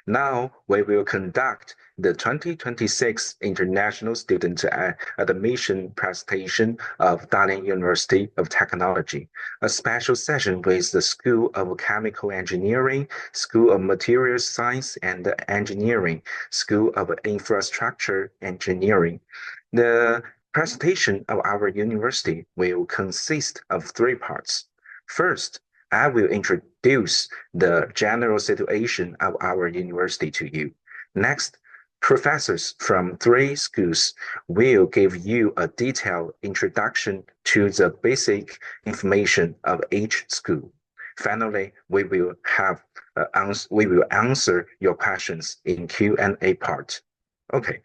Now we will conduct the 2026 International Student Admission presentation of Dalian University of Technology, a special session with the School of Chemical Engineering, School of Materials Science and Engineering, School of Infrastructure Engineering. The presentation of our university will consist of three parts. First, I will introduce the general situation of our university to you. Next, professors from three schools will give you a detailed introduction to the basic information of each school. Finally, we will answer your questions in Q&A part. Okay,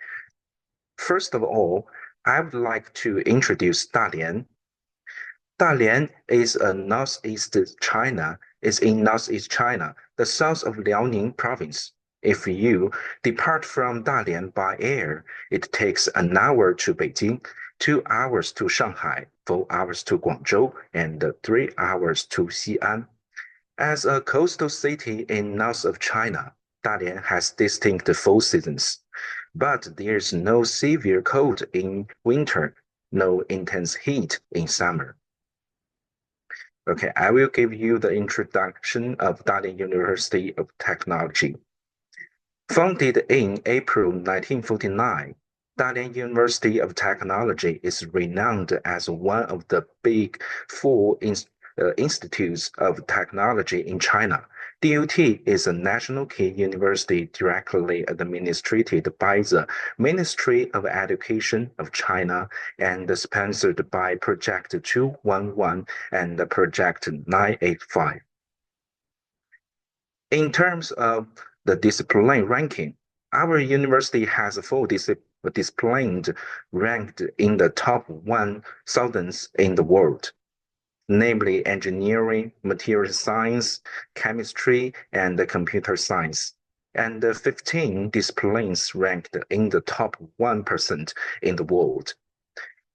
first of all, I would like to introduce Dalian. Dalian is in northeast China, the south of Liaoning province. If you depart from Dalian by air, it takes an hour to Beijing, 2 hours to Shanghai, 4 hours to Guangzhou, and 3 hours to Xi'an. As a coastal city in north of China, Dalian has distinct fall seasons, but there's no severe cold in winter, no intense heat in summer. Okay, I will give you the introduction of Dalian University of Technology. Founded in April 1949, Dalian University of Technology is renowned as one of the big four institutes of technology in China. DUT is a national key university directly administered by the Ministry of Education of China and sponsored by Project 211 and Project 985. In terms of the discipline ranking, our university has four disciplines ranked in the top 1,000 in the world, namely engineering, material science, chemistry, and computer science, and 15 disciplines ranked in the top 1% in the world,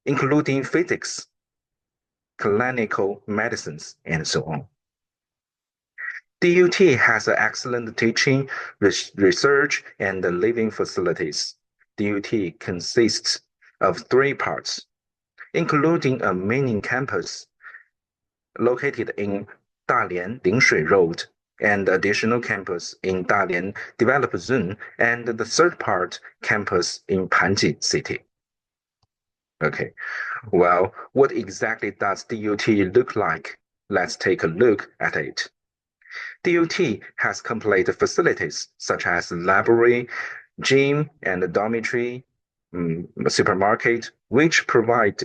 including physics, clinical medicines, and so on. DUT has excellent teaching, research, and living facilities. DUT consists of three parts, including a main campus located in Dalian Lingshui Road, and additional campus in Dalian Developed Zone, and the third part campus in Panji City. Okay, well, what exactly does DUT look like? Let's take a look at it. DUT has complete facilities such as library, gym, and dormitory, supermarket, which provide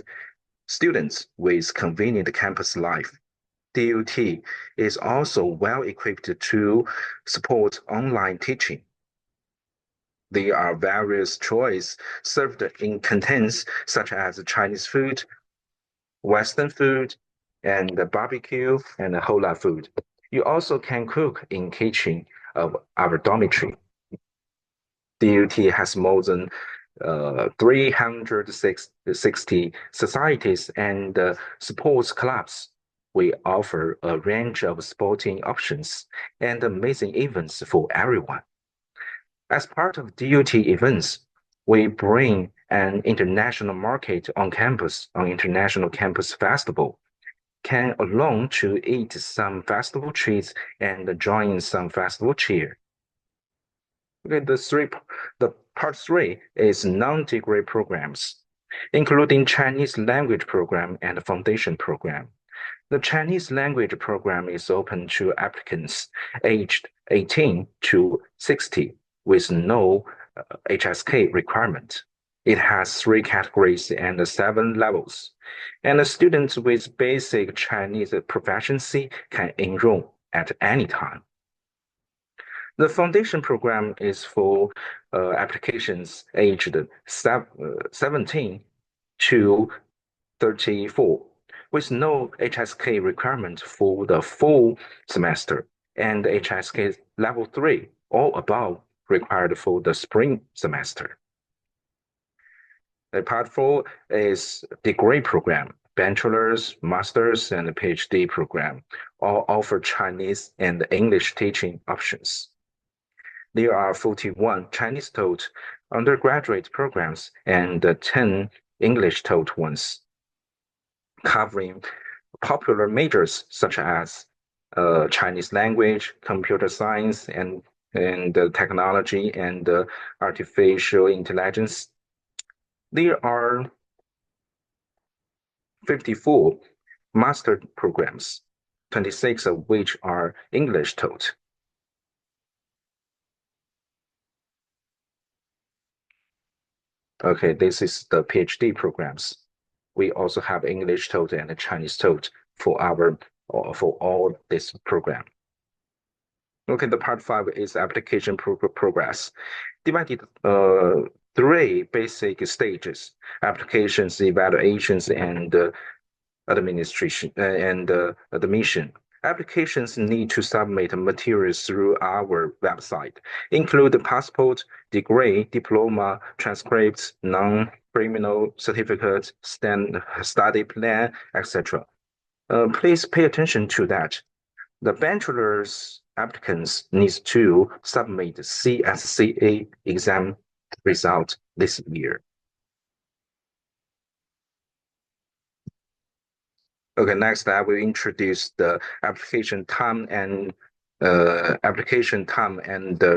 students with convenient campus life. DUT is also well equipped to support online teaching. There are various choices served in canteens such as Chinese food, Western food, and barbecue and halal food. You also can cook in kitchen of our dormitory. DUT has more than 360 societies and sports clubs. We offer a range of sporting options and amazing events for everyone. As part of DUT events, we bring an international market on campus on International Campus Festival. Can along to eat some festival treats and join some festival cheer. Okay, the part three is non-degree programs, including Chinese language program and foundation program. The Chinese language program is open to applicants aged 18 to 60 with no HSK requirement. It has 3 categories and 7 levels, and students with basic Chinese proficiency can enroll at any time. The foundation program is for applications aged 17 to 34 with no HSK requirement for the full semester and HSK level 3 or above required for the spring semester. The part 4 is degree program, bachelor's, master's, and PhD program, all offer Chinese and English teaching options. There are 41 Chinese taught undergraduate programs and 10 English taught ones, covering popular majors such as Chinese language, computer science, and technology and artificial intelligence. There are 54 master programs, 26 of which are English taught. Okay, this is the PhD programs. We also have English taught and Chinese taught for our for all this program. Okay, the part five is application progress, divided three basic stages: applications, evaluations, and administration and admission. Applications need to submit materials through our website, include passport, degree, diploma, transcripts, non-criminal certificates, study plan, etc. Please pay attention to that. The bachelor's applicants needs to submit CSCA exam result this year. Okay, next I will introduce the application time and the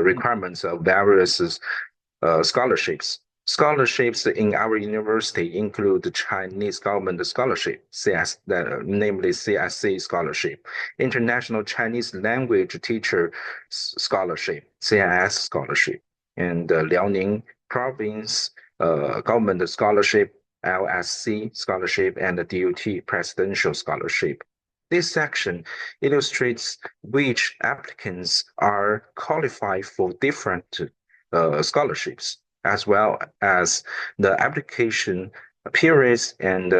requirements of various scholarships. Scholarships in our university include the Chinese government scholarship, namely CSC scholarship, International Chinese Language Teacher Scholarship, CIS scholarship, and Liaoning Province Government Scholarship, LSC scholarship, and the DUT Presidential Scholarship. This section illustrates which applicants are qualified for different scholarships, as well as the application periods and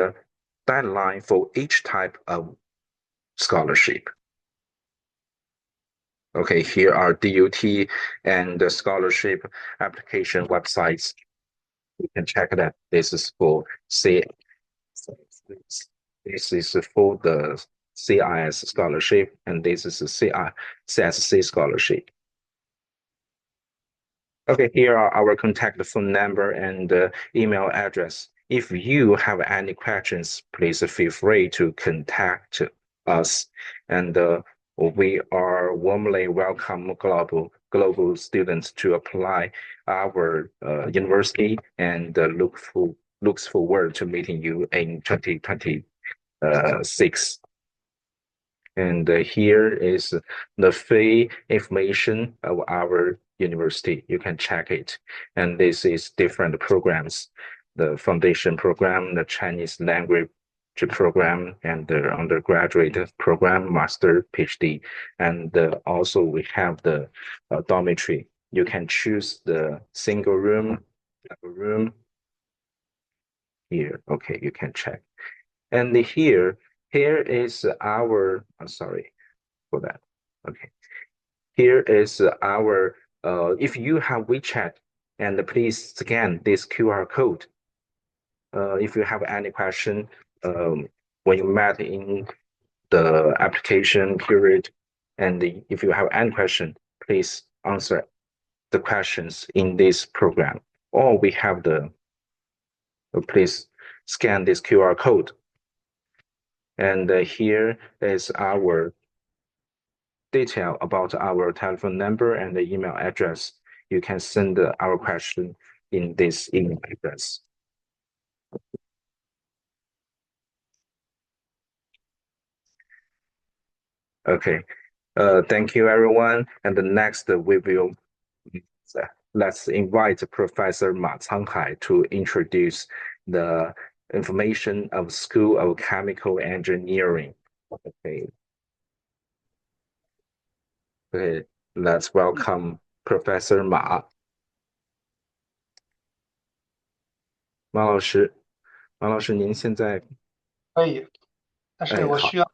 deadline for each type of scholarship. Okay, here are DUT and the scholarship application websites. You can check that. This is for C. This is for the CIS scholarship, and this is the CSC scholarship. Okay, here are our contact phone number and email address. If you have any questions, please feel free to contact us. And we are warmly welcome global students to apply our university and looks forward to meeting you in 2026. And here is the fee information of our university. You can check it. And this is different programs, the foundation program, the Chinese language program, and the undergraduate program, master, PhD. And also we have the dormitory. You can choose the single room, double room here. Okay, you can check. And here is our, sorry for that. Okay. Here is our, if you have WeChat, and please scan this QR code. If you have any question, when you met in the application period, and if you have any question, please answer the questions in this program. Or we have please scan this QR code. And here is our detail about our telephone number and the email address. You can send our question in this email address. Okay. Thank you, everyone. And the next we will let's invite Professor Ma Canghai to introduce the information of School of Chemical Engineering. Okay. Okay. Let's welcome Professor Ma. 马老师，您现在可以，但是我需要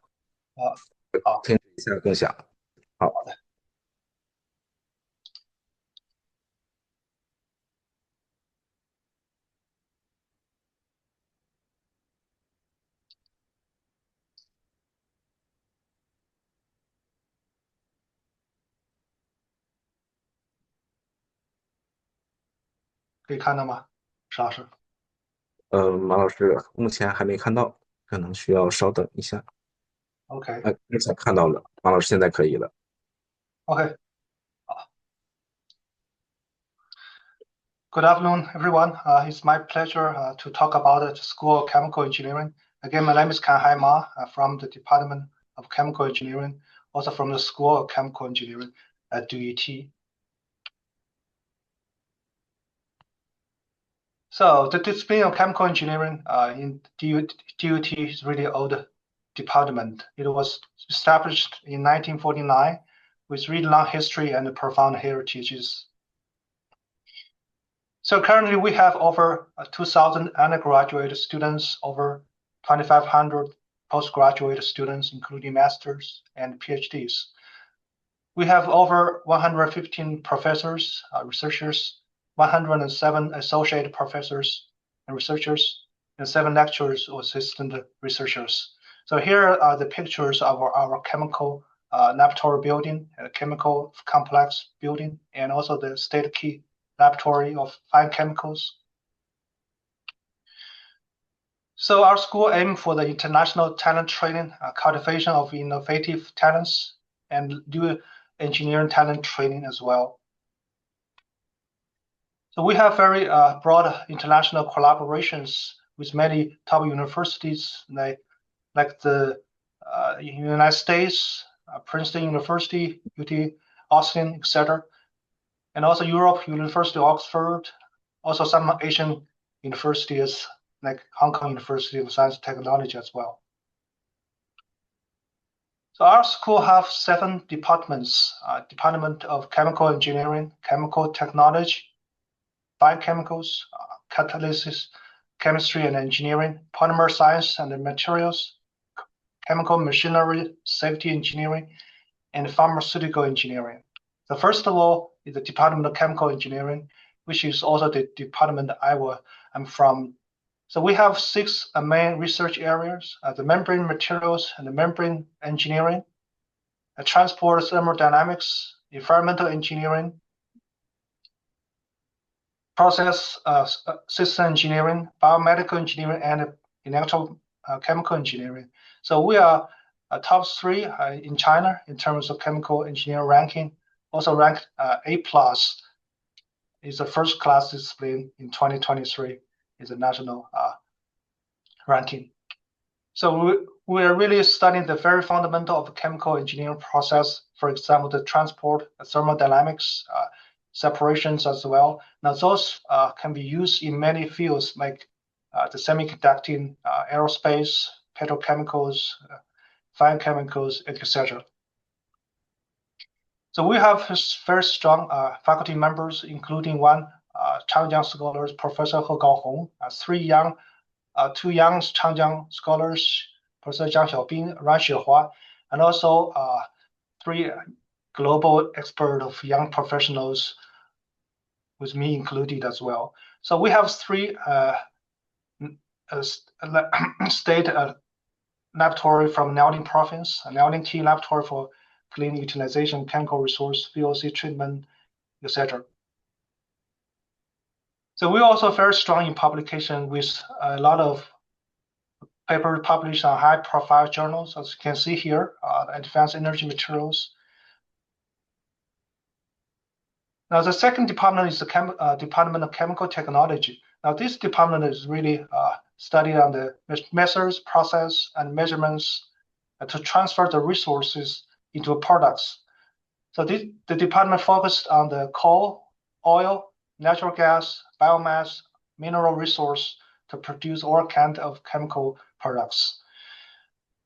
好停止一下共享。好，好的，可以看到吗？石老师马老师目前还没看到，可能需要稍等一下。？OK 目前看到了，马老师现在可以了。OK，好。Good afternoon, everyone. It's my pleasure to talk about the School of Chemical Engineering. Again, my name is Kanhai Ma from the Department of Chemical Engineering, also from the School of Chemical Engineering at DUT. So the discipline of chemical engineering in DUT is really old department. It was established in 1949 with really long history and profound heritages. So currently we have over 2,000 undergraduate students, over 2,500 postgraduate students, including masters and PhDs. We have over 115 professors, researchers, 107 associate professors and researchers, and 7 lecturers or assistant researchers. So here are the pictures of our chemical laboratory building, chemical complex building, and also the state key laboratory of fine chemicals. So our school aims for the international talent training, cultivation of innovative talents, and do engineering talent training as well. So we have very broad international collaborations with many top universities, like the United States, Princeton University, UT Austin, etc., and also Europe, University of Oxford, also some Asian universities like Hong Kong University of Science and Technology as well. So our school have 7 departments: Department of Chemical Engineering, Chemical Technology, Biochemicals, Catalysis, Chemistry and Engineering, Polymer Science and Materials, Chemical Machinery, Safety Engineering, and Pharmaceutical Engineering. So first of all is the Department of Chemical Engineering, which is also the department I'm from. So we have 6 main research areas: the membrane materials and the membrane engineering, transport thermodynamics, environmental engineering, process system engineering, biomedical engineering, and electrochemical engineering. So we are top 3 in China in terms of chemical engineering ranking, also ranked A+. Is the first class discipline in 2023 is a national ranking. So we are really studying the very fundamental of the chemical engineering process. For example, the transport, thermodynamics, separations as well. Now those can be used in many fields like the semiconducting, aerospace, petrochemicals, fine chemicals, etc. So we have very strong faculty members, including one Changjiang scholars, Professor He Gaohong, 2 young Changjiang scholars, Professor Zhang Xiaobing, Ran Xuehua, and also 3 global experts of young professionals, with me included as well. So we have 3 state laboratory from Dalian province, Dalian Tea Laboratory for clean utilization, chemical resource, VOC treatment, etc. So we're also very strong in publication with a lot of papers published on high-profile journals, as you can see here, Advanced Energy Materials. Now, the second department is the Department of Chemical Technology. Now, this department is really studying on the methods, process, and measurements to transfer the resources into products. So the department focused on the coal, oil, natural gas, biomass, mineral resource to produce all kinds of chemical products.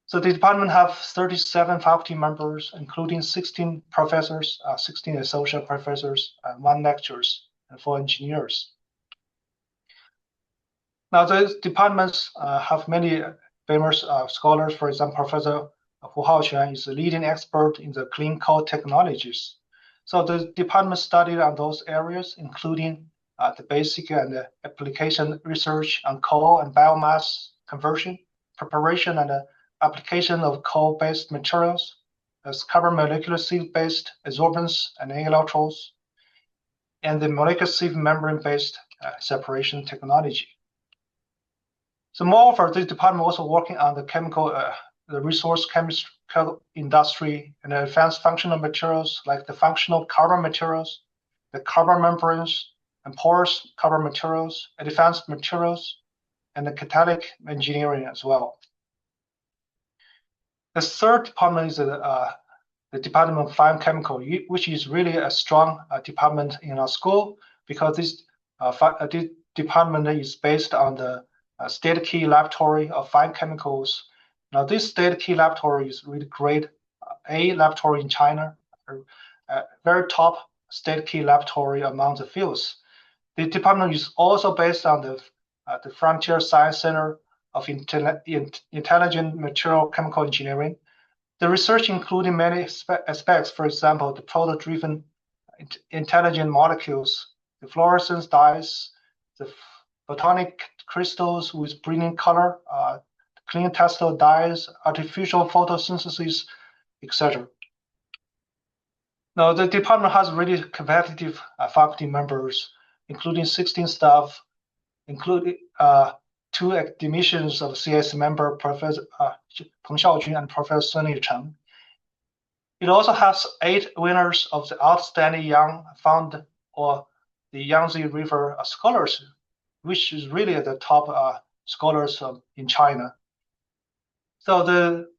So the department have 37 faculty members, including 16 professors, 16 associate professors, and 1 lecturers, and 4 engineers. Now, the departments have many famous scholars. For example, Professor Hu Haoquan is a leading expert in the clean coal technologies. So the department studied on those areas, including the basic and application research on coal and biomass conversion, preparation and application of coal-based materials, as carbon molecular sieve-based adsorbents and electrodes, and the molecular sieve membrane-based separation technology. So moreover, this department also working on the chemical, the resource chemical industry and the advanced functional materials like the functional carbon materials, the carbon membranes and porous carbon materials, advanced materials, and the catalytic engineering as well. The third department is the Department of Fine Chemical, which is really a strong department in our school because this department is based on the State Key Laboratory of Fine Chemicals. Now, this State Key Laboratory is really great, A laboratory in China, very top State Key Laboratory among the fields. The department is also based on the Frontier Science Center of Intelligent Material Chemical Engineering. The research including many aspects, for example, the proto-driven intelligent molecules, the fluorescence dyes, the photonic crystals with brilliant color, clean textile dyes, artificial photosynthesis, etc. Now, the department has really competitive faculty members, including 16 staff, including 2 academicians of CS member, Professor Peng Xiaojun and Professor Sun Licheng. It also has 8 winners of the Outstanding Young Fund or the Yangtze River Scholars, which is really the top scholars in China. So the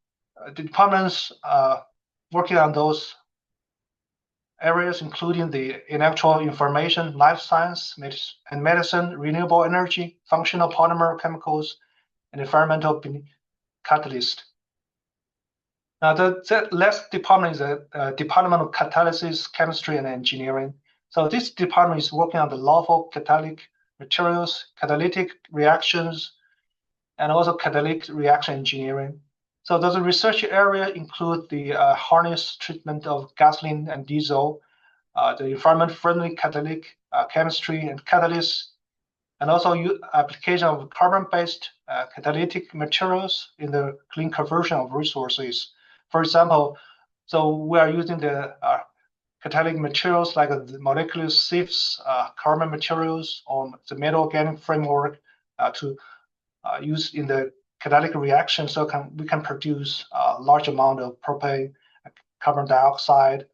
departments working on those areas, including the electrical information, life science, and medicine, renewable energy, functional polymer chemicals, and environmental catalyst. Now, the last department is the Department of Catalysis, Chemistry, and Engineering. So this department is working on the lawful catalytic materials, catalytic reactions, and also catalytic reaction engineering. So the research area include the harness treatment of gasoline and diesel, the environment-friendly catalytic chemistry and catalysts, and also application of carbon-based catalytic materials in the clean conversion of resources. For example, so we are using the catalytic materials like the molecular sieves, carbon materials, or the metal organic framework to use in the catalytic reaction, so we can produce a large amount of propane, carbon dioxide,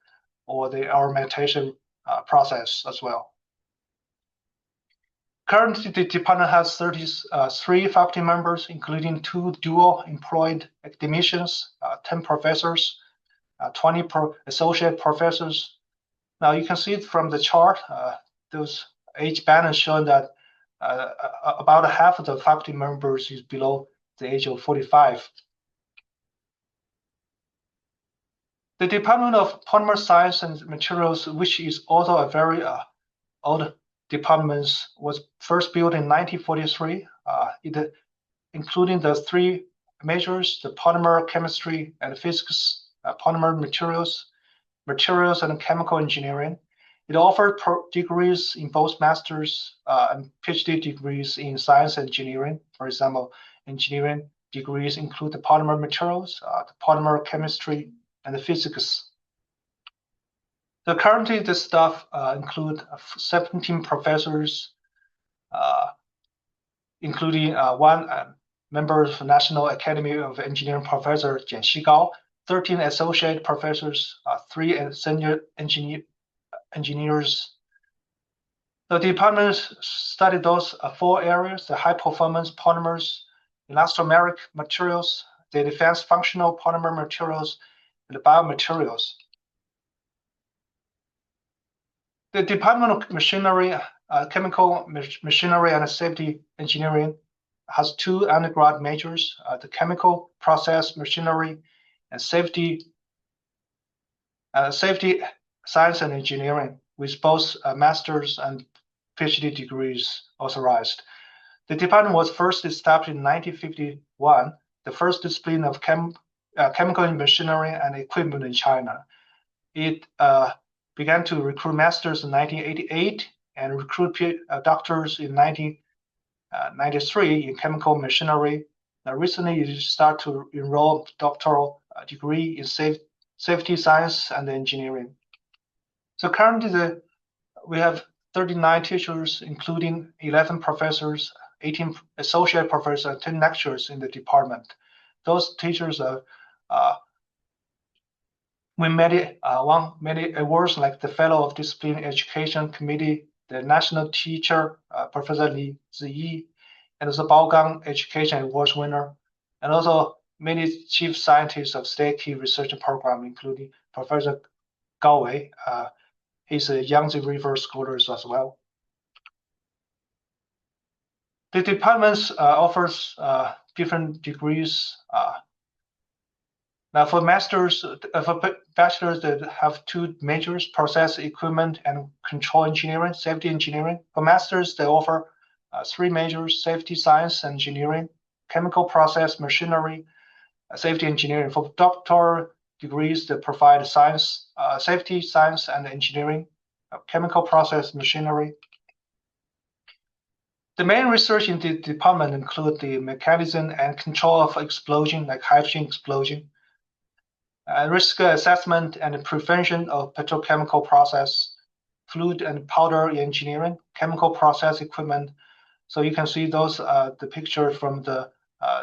or the aromatization process as well. Currently, the department has 33 faculty members, including 2 dual-employed academicians, 10 professors, 20 associate professors. Now, you can see from the chart, those age bands showing that about half of the faculty members is below the age of 45. The Department of Polymer Science and Materials, which is also a very old department, was first built in 1943, including the 3 majors, the polymer chemistry and physics, polymer materials and chemical engineering. It offered degrees in both master's and PhD degrees in science and engineering. For example, engineering degrees include the polymer materials, the polymer chemistry, and the physics. So currently, the staff include 17 professors, including 1 member of the National Academy of Engineering, Professor Jian Xigao, 13 associate professors, 3 senior engineers. The department studied those 4 areas: the high-performance polymers, elastomeric materials, the advanced functional polymer materials, and the biomaterials. The Department of Machinery, Chemical Machinery and Safety Engineering has 2 undergrad majors, the Chemical Process Machinery and Safety Science and Engineering, with both master's and PhD degrees authorized. The department was first established in 1951, the first discipline of chemical machinery and equipment in China. It began to recruit masters in 1988 and recruit doctors in 1993 in chemical machinery. Now, recently, it started to enroll doctoral degree in safety science and engineering. So currently, we have 39 teachers, including 11 professors, 18 associate professors, and 10 lecturers in the department. Those teachers won many awards like the Fellow of Discipline Education Committee, the National Teacher, Professor Li Ziyi, and the Baogang Education Awards winner, and also many chief scientists of state key research program, including Professor Gao Wei. He's a Yangtze River scholar as well. The department offers different degrees. Now, for bachelors, they have two majors: process equipment and control engineering, safety engineering. For masters, they offer three majors: safety science engineering, chemical process machinery, safety engineering. For doctoral degrees, they provide science, safety science and engineering, chemical process machinery. The main research in the department include the mechanism and control of explosion, like hydrogen explosion, risk assessment and prevention of petrochemical process, fluid and powder engineering, chemical process equipment. So you can see those the picture from the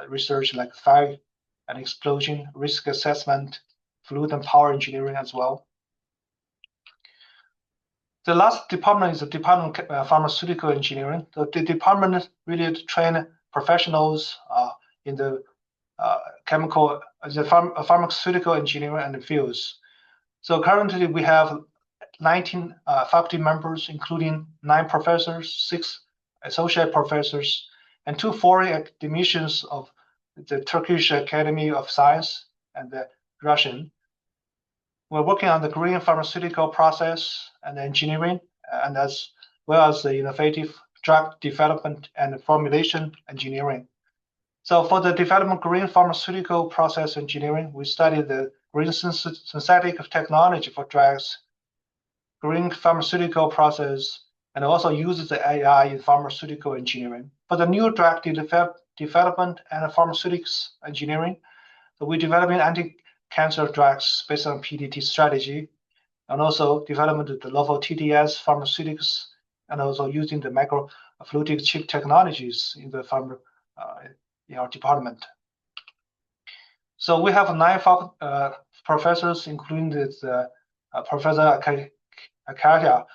research like fire and explosion, risk assessment, fluid and power engineering as well. The last department is the Department of Pharmaceutical Engineering. So the department really train professionals in the pharmaceutical engineering and the fields. So currently we have 19 faculty members, including 9 professors, 6 associate professors, and 2 foreign academicians of the Turkish Academy of Science and the Russian. We're working on the green pharmaceutical process and engineering, and as well as the innovative drug development and formulation engineering. So for the development green pharmaceutical process engineering, we study the green synthetic technology for drugs, green pharmaceutical process, and also uses the AI in pharmaceutical engineering. For the new drug development and pharmaceutics engineering, so we're developing anti-cancer drugs based on PDT strategy, and also development of the novel TDS pharmaceutics, and also using the microfluidic chip technologies in the in our department. So we have 9 professors, including the Professor Akaria.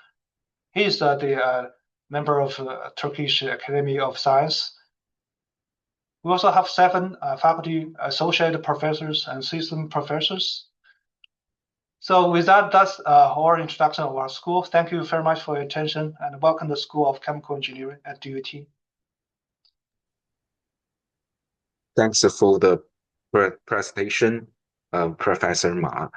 He is the member of Turkish Academy of Science. We also have 7 faculty associate professors and assistant professors. So with that, that's our introduction of our school. Thank you very much for your attention, and welcome to the School of Chemical Engineering at DUT. Thanks for the presentation, Professor Ma.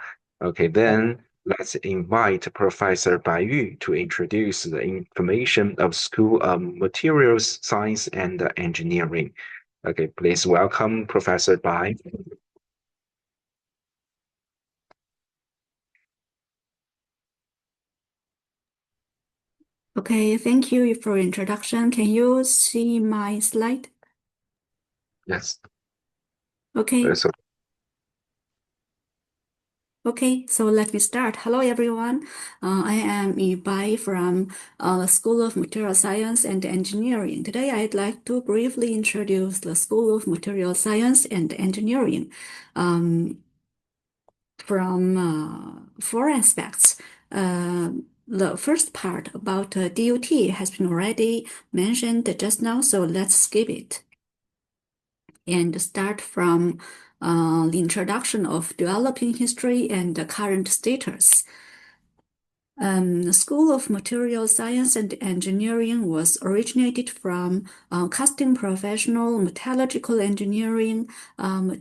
Okay, then let's invite Professor Bai Yu to introduce the information of School of Materials Science and Engineering. Okay, please welcome Professor Bai. Okay, thank you for your introduction. Can you see my slide? Yes. Okay. Okay, so let me start. Hello, everyone. I am Yi Bai from the School of Material Science and Engineering. Today, I'd like to briefly introduce the School of Material Science and Engineering from 4 aspects. The first part about DUT has been already mentioned just now, so let's skip it and start from the introduction of developing history and the current status. The School of Material Science and Engineering was originated from casting professional, metallurgical engineering,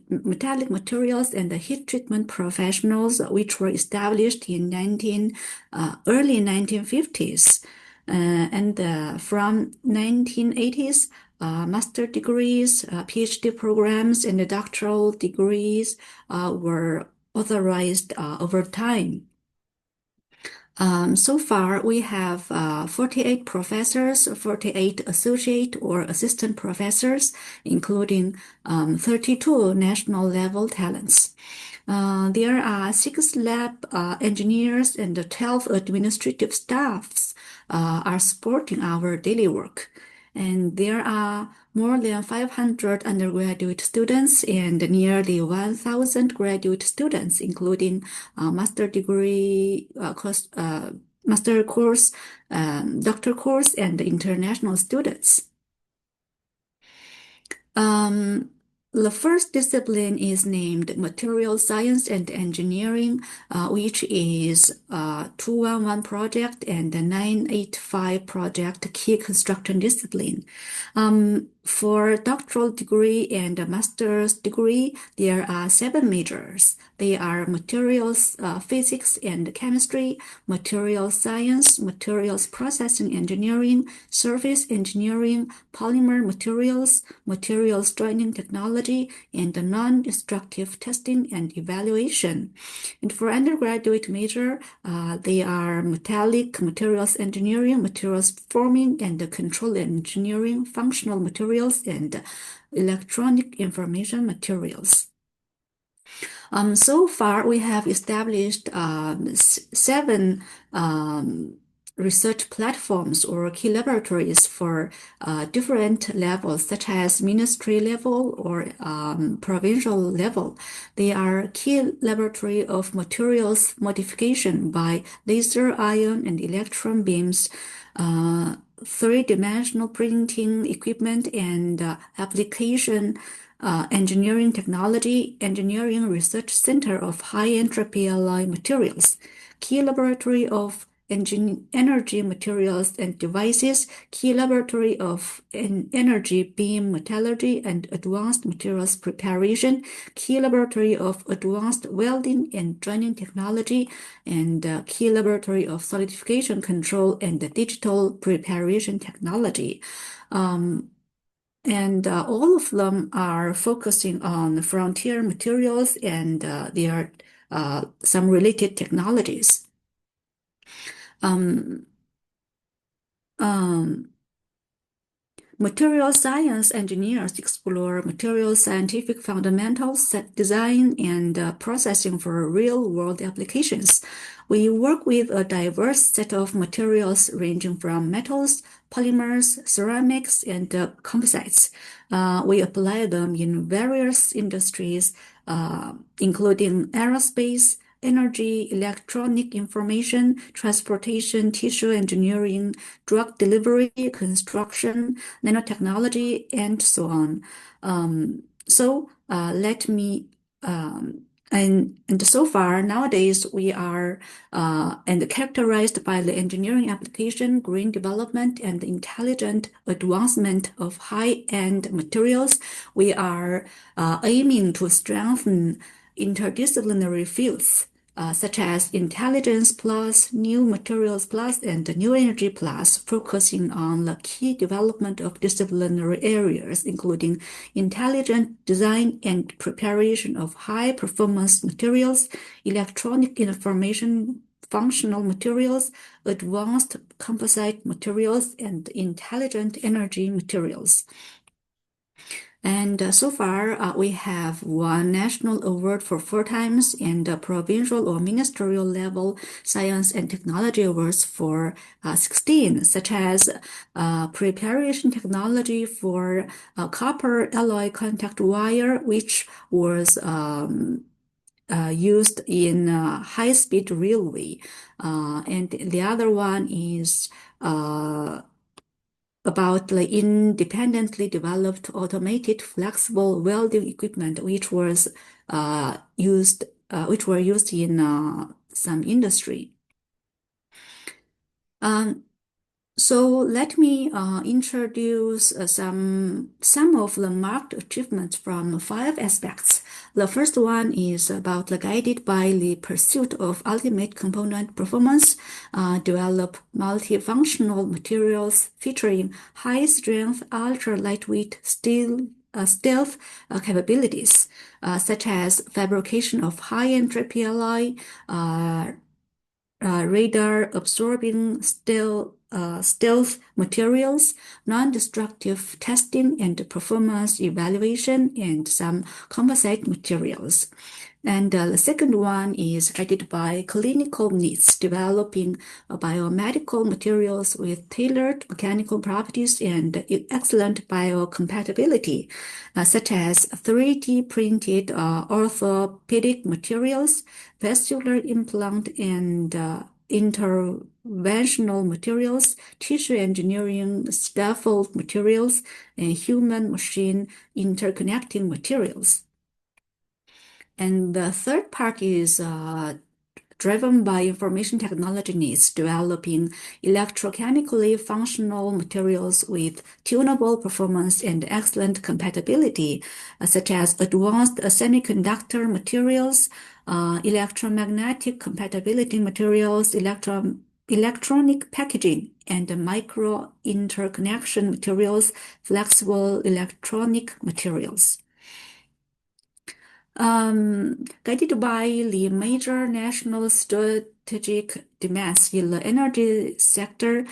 metallic materials, and the heat treatment professionals, which were established in early 1950s. And from 1980s, master degrees, PhD programs, and doctoral degrees were authorized over time. So far, we have 48 professors, 48 associate or assistant professors, including 32 national level talents. There are 6 lab engineers and 12 administrative staffs are supporting our daily work. And there are more than 500 undergraduate students and nearly 1,000 graduate students, including master degree master course, doctor course, and international students. The first discipline is named Material Science and Engineering, which is 211 project and the 985 project key construction discipline. For doctoral degree and a master's degree, there are 7 majors. They are materials physics and chemistry, materials science, materials processing engineering, surface engineering, polymer materials, materials joining technology, and non-destructive testing and evaluation. And for undergraduate major, they are metallic materials engineering, materials forming and control engineering, functional materials, and electronic information materials. So far, we have established 7 research platforms or key laboratories for different levels, such as ministry level or provincial level. They are key laboratory of materials modification by laser, ion, and electron beams, 3-dimensional printing equipment, and application engineering technology, engineering research center of high entropy alloy materials, key laboratory of energy materials and devices, key laboratory of energy beam metallurgy and advanced materials preparation, key laboratory of advanced welding and joining technology, and key laboratory of solidification control and digital preparation technology. And all of them are focusing on frontier materials and there are some related technologies. Material science engineers explore material scientific fundamentals, design, and processing for real-world applications. We work with a diverse set of materials ranging from metals, polymers, ceramics, and composites. We apply them in various industries, including aerospace, energy, electronic information, transportation, tissue engineering, drug delivery, construction, nanotechnology, and so on. And so far, nowadays, we are and characterized by the engineering application, green development, and intelligent advancement of high-end materials. We are aiming to strengthen interdisciplinary fields such as intelligence plus, new materials plus, and new energy plus, focusing on the key development of disciplinary areas, including intelligent design and preparation of high-performance materials, electronic information functional materials, advanced composite materials, and intelligent energy materials. And so far, we have won national award for 4 times and provincial or ministerial level science and technology awards for 16, such as preparation technology for copper alloy contact wire, which was used in high-speed railway. And the other one is about the independently developed automated flexible welding equipment, which were used in some industry. So let me introduce some of the marked achievements from 5 aspects. The first one is about guided by the pursuit of ultimate component performance, develop multifunctional materials featuring high-strength, ultra-lightweight stealth capabilities, such as fabrication of high-entropy alloy, radar absorbing stealth materials, non-destructive testing and performance evaluation, and some composite materials. And the second one is guided by clinical needs, developing biomedical materials with tailored mechanical properties and excellent biocompatibility, such as 3D printed orthopedic materials, vascular implant, and interventional materials, tissue engineering, scaffold materials, and human-machine interconnecting materials. And the third part is driven by information technology needs, developing electrochemically functional materials with tunable performance and excellent compatibility, such as advanced semiconductor materials, electromagnetic compatibility materials, electronic packaging, and micro interconnection materials, flexible electronic materials. Guided by the major national strategic demands in the energy sector,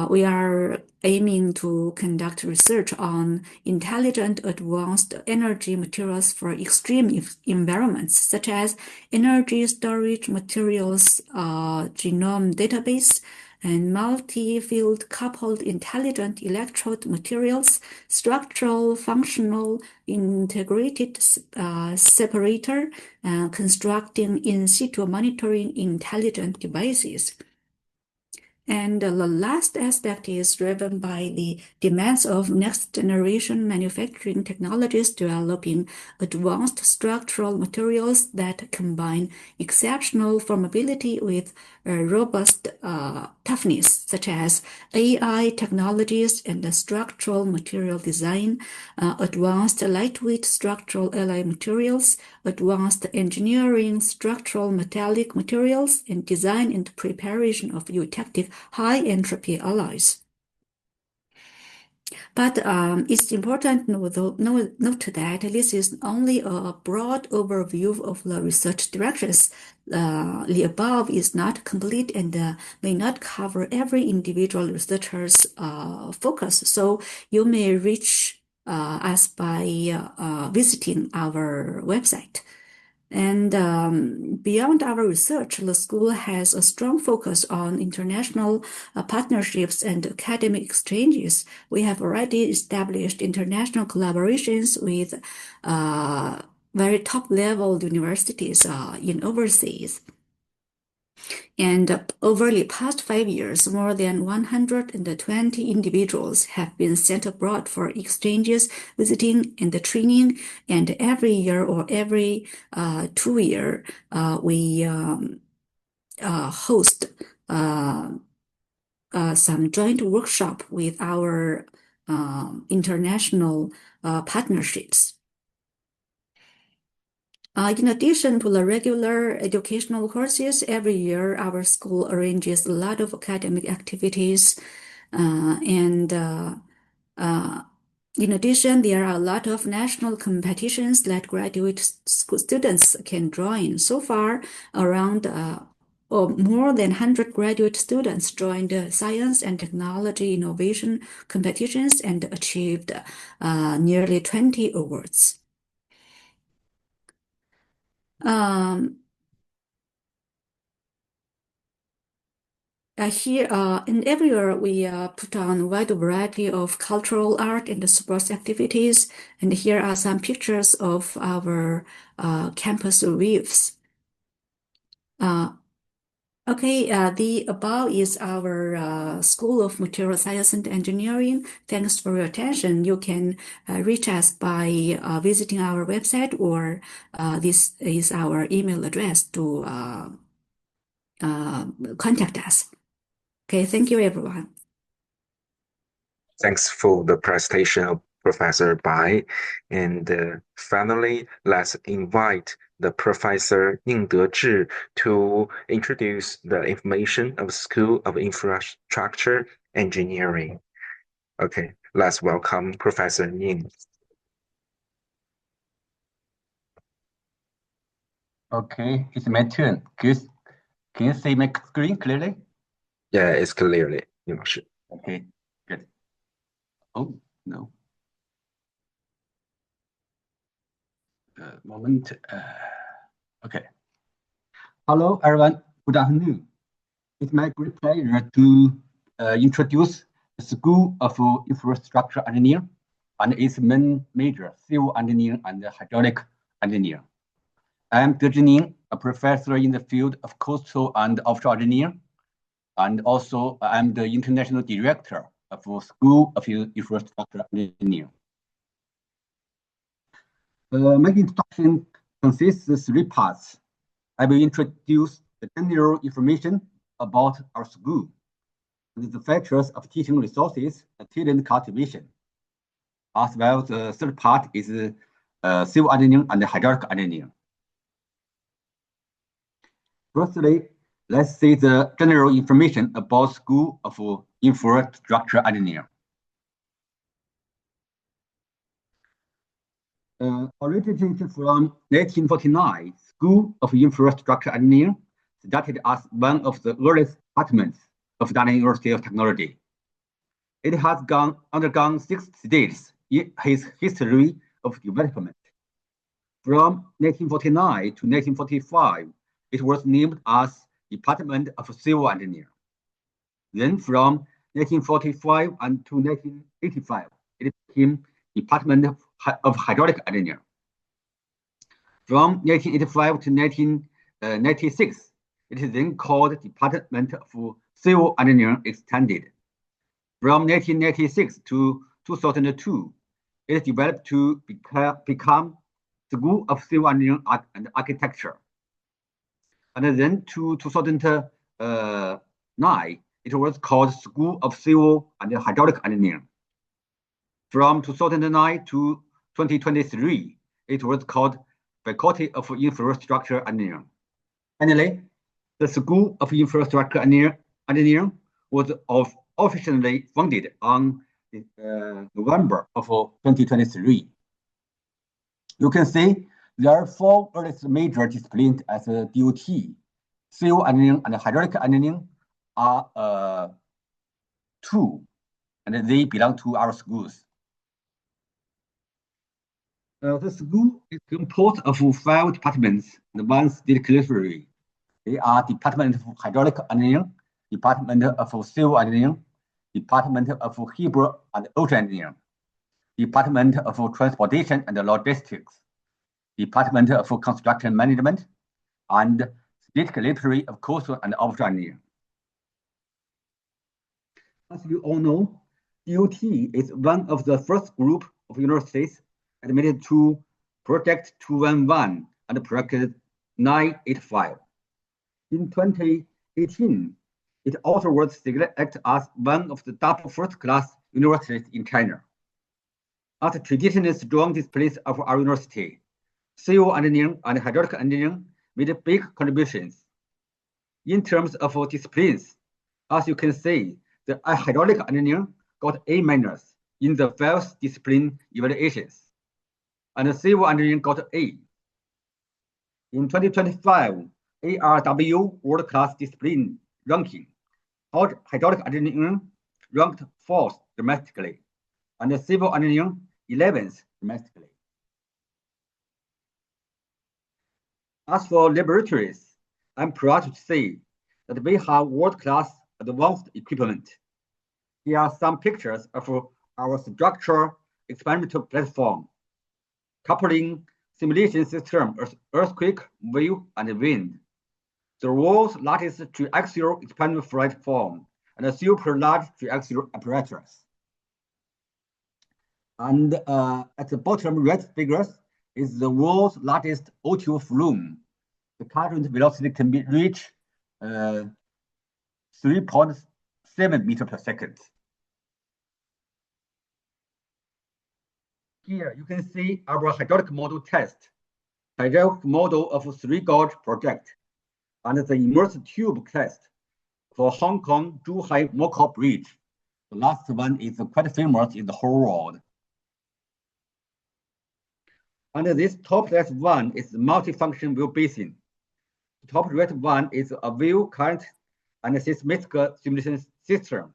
we are aiming to conduct research on intelligent advanced energy materials for extreme environments, such as energy storage materials, genome database, and multi-field coupled intelligent electrode materials, structural, functional, integrated separator, constructing in situ monitoring intelligent devices. And the last aspect is driven by the demands of next-generation manufacturing technologies, developing advanced structural materials that combine exceptional formability with robust toughness, such as AI technologies and structural material design, advanced lightweight structural alloy materials, advanced engineering structural metallic materials, and design and preparation of effective high-entropy alloys. But it's important to note that this is only a broad overview of the research directions. The above is not complete and may not cover every individual researcher's focus. So you may reach us by visiting our website. And beyond our research, the school has a strong focus on international partnerships and academic exchanges. We have already established international collaborations with very top-level universities in overseas. And over the past 5 years, more than 120 individuals have been sent abroad for exchanges, visiting, and training. And every year or every 2 years, we host some joint workshop with our international partnerships. In addition to the regular educational courses, every year our school arranges a lot of academic activities. In addition, there are a lot of national competitions that graduate students can join. So far, around or more than 100 graduate students joined science and technology innovation competitions and achieved nearly 20 awards. Here and everywhere we put on a wide variety of cultural art and sports activities, and here are some pictures of our campus views. The above is our School of Material Science and Engineering. Thanks for your attention. You can reach us by visiting our website, or this is our email address to contact us. Okay, thank you, everyone. Thanks for the presentation of Professor Bai. And finally, let's invite the Professor Ying Dezhi to introduce the information of School of Infrastructure Engineering. Okay, let's welcome Professor Ying. Okay, it's my turn. Good. Can you see my screen clearly? Yeah, it's clearly, sure. Okay, good. Oh, no. Moment. Okay. Hello, everyone. Good afternoon. It's my great pleasure to introduce the School of Infrastructure Engineering and its main major, civil engineering and hydraulic engineering. I am Dalian, a professor in the field of coastal and offshore engineering, and also I'm the international director of the School of Infrastructure Engineering. My introduction consists of 3 parts. I will introduce the general information about our school, and the features of teaching resources and talent cultivation. As well, the third part is civil engineering and hydraulic engineering. Firstly, let's see the general information about School of Infrastructure Engineering. Originated from 1949, School of Infrastructure Engineering started as one of the earliest departments of Dalian University of Technology. It has undergone 6 stages in its history of development. From 1949 to 1945, it was named as Department of Civil Engineering. Then from 1945 to 1985, it became Department of Hydraulic Engineering. From 1985 to 1996, it is then called Department of Civil Engineering Extended. From 1996 to 2002, it developed to become School of Civil Engineering and Architecture. And then to 2009, it was called School of Civil and Hydraulic Engineering. From 2009 to 2023, it was called Faculty of Infrastructure Engineering. Finally, the School of Infrastructure Engineering was officially founded on November of 2023. You can see there are 4 earliest major disciplines as a DOT. Civil engineering and hydraulic engineering are 2, and they belong to our schools. The school is composed of 5 departments and 1 state category. They are Department of Hydraulic Engineering, Department of Civil Engineering, Department of Hebrew and Ocean Engineering, Department of Transportation and Logistics, Department of Construction Management, and State Laboratory of Coastal and Offshore Engineering. As you all know, DOT is one of the first group of universities admitted to Project 211 and Project 985. In 2018, it also was selected as one of the top first-class universities in China. As traditionally strong disciplines of our university, civil engineering and hydraulic engineering made big contributions. In terms of disciplines, as you can see, the hydraulic engineering got A- in the 5 discipline evaluations, and the civil engineering got A. In 2025, ARW World Class Discipline Ranking, hydraulic engineering ranked 4th domestically, and civil engineering 11th domestically. As for laboratories, I'm proud to say that we have world-class advanced equipment. Here are some pictures of our structure experimental platform, coupling simulation system, earthquake, wave, and wind. The world's largest triaxial experimental platform and a super large triaxial apparatus. And at the bottom right figures is the world's largest O2 flume. The current velocity can be reached 3.7 meters per second. Here you can see our hydraulic model test, hydraulic model of 3 gauge project, and the immersed tube test for Hong Kong Zhuhai Mokao Bridge. The last one is quite famous in the whole world. And this top left one is multifunction wheel basin. The top right one is a wheel current and seismic simulation system,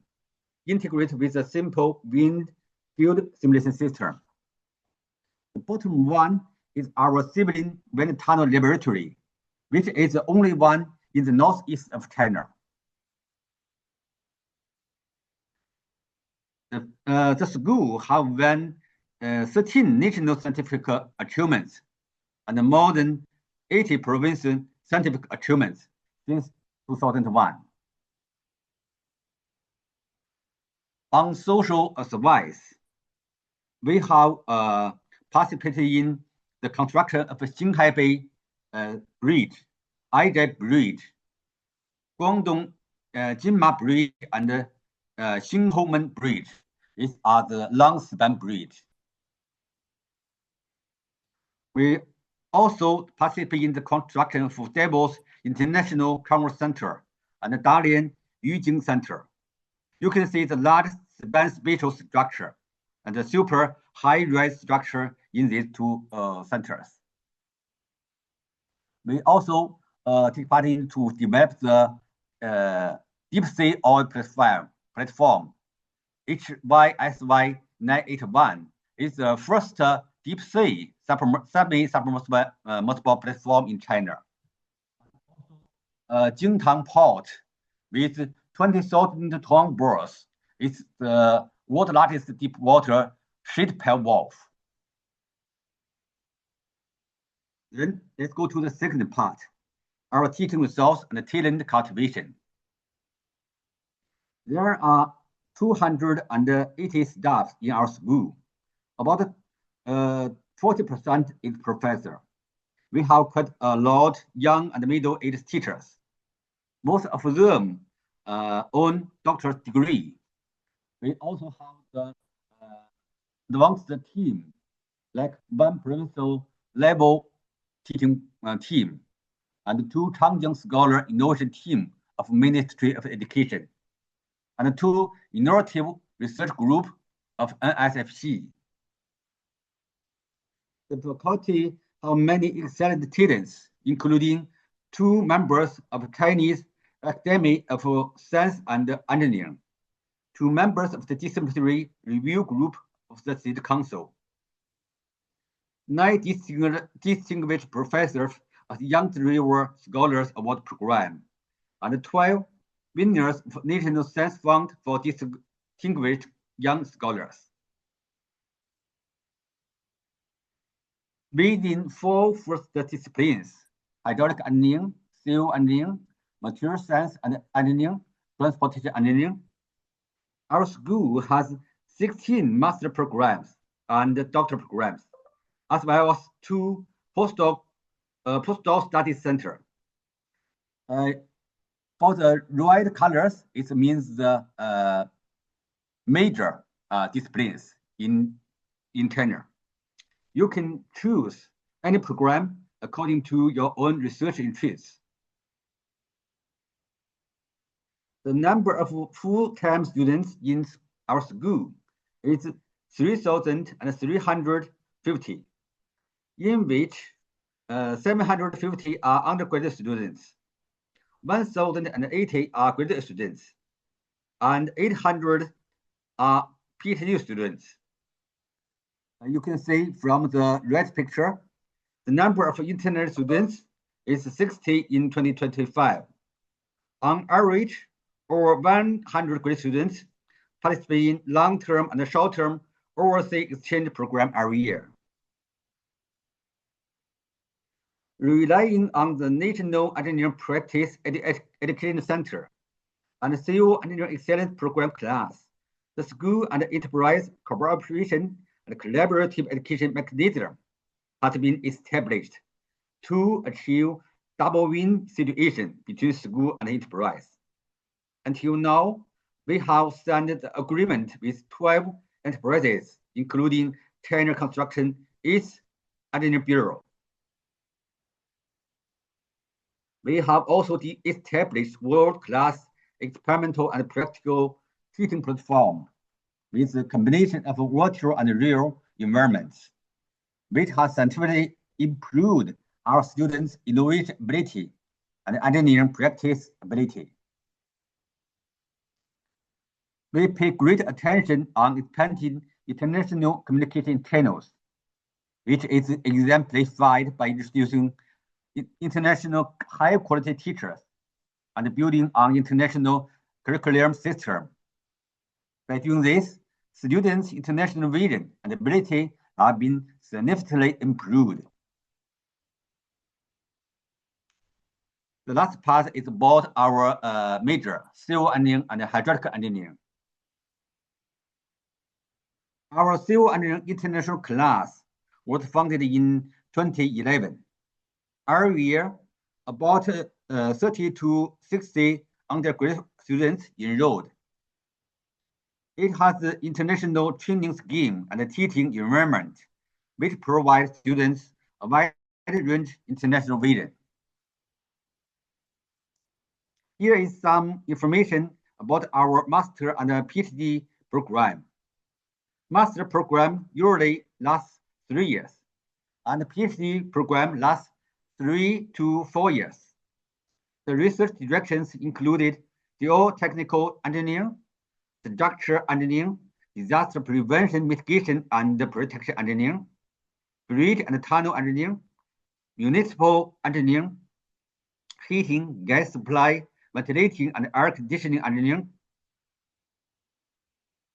integrated with a simple wind field simulation system. The bottom one is our civil wind tunnel laboratory. which is the only one in the northeast of China. The school have won 13 national scientific achievements and more than 80 provincial scientific achievements since 2001. On social service, we have participated in the construction of Xinghai Bridge, Aizhai Bridge, Guangdong Jinma Bridge, and Xinhoumen Bridge. These are the long span bridge. We also participate in the construction of Davos International Congress Center and the Dalian Yujing Center. You can see the large span spatial structure and the super high-rise structure in these two centers. We also take part in to develop the deep sea oil platform. HYSY 981 is the first deep sea semi-submersible platform in China. Jingtang Port with 20,000 ton berths is the world's largest deep water sheet pile wharf. Then let's go to the second part, our teaching resource and talent cultivation. There are 280 staff in our school. About 40% is professor. We have quite a lot young and middle-aged teachers. Most of them own doctorate degree. We also have the advanced team, like one provincial level teaching team and 2 Changjiang Scholar Innovation Team of Ministry of Education, and 2 innovative research group of NSFC. The faculty have many excellent talents, including 2 members of Chinese Academy of Science and Engineering, 2 members of the disciplinary review group of the State Council, 9 distinguished professors of the Yangtze River Scholars Award Program, and 12 winners of National Science Fund for Distinguished Young Scholars. Within 4 first disciplines, hydraulic engineering, civil engineering, material science and engineering, transportation engineering, our school has 16 master programs and doctoral programs, as well as 2 postdoc study centers. For the red colors, it means the major disciplines in China. You can choose any program according to your own research interests. The number of full-time students in our school is 3,350, in which 750 are undergraduate students, 1,080 are graduate students, and 800 are PhD students. You can see from the right picture, the number of internal students is 60 in 2025. On average, over 100 graduate students participate in long-term and short-term overseas exchange program every year. Relying on the National Engineering Practice Education Center and Civil Engineering Excellence Program class, the school and enterprise cooperation and collaborative education mechanism has been established to achieve double win situation between school and enterprise. Until now, we have signed the agreement with 12 enterprises, including China Construction East Engineering Bureau. We have also established world-class experimental and practical teaching platform with a combination of virtual and real environments, which has scientifically improved our students' innovation ability and engineering practice ability. We pay great attention on expanding international communication channels, which is exemplified by introducing international high-quality teachers and building on international curriculum system. By doing this, students' international vision and ability have been significantly improved. The last part is about our major, civil engineering and hydraulic engineering. Our civil engineering international class was founded in 2011. Every year, about 30 to 60 undergraduate students enrolled. It has the international training scheme and teaching environment, which provides students a wide range international vision. Here is some information about our master and PhD program. Master program usually lasts 3 years, and the PhD program lasts 3 to 4 years. The research directions included geotechnical engineering, structural engineering, disaster prevention, mitigation, and protection engineering, bridge and tunnel engineering, municipal engineering, heating, gas supply, ventilating, and air conditioning engineering,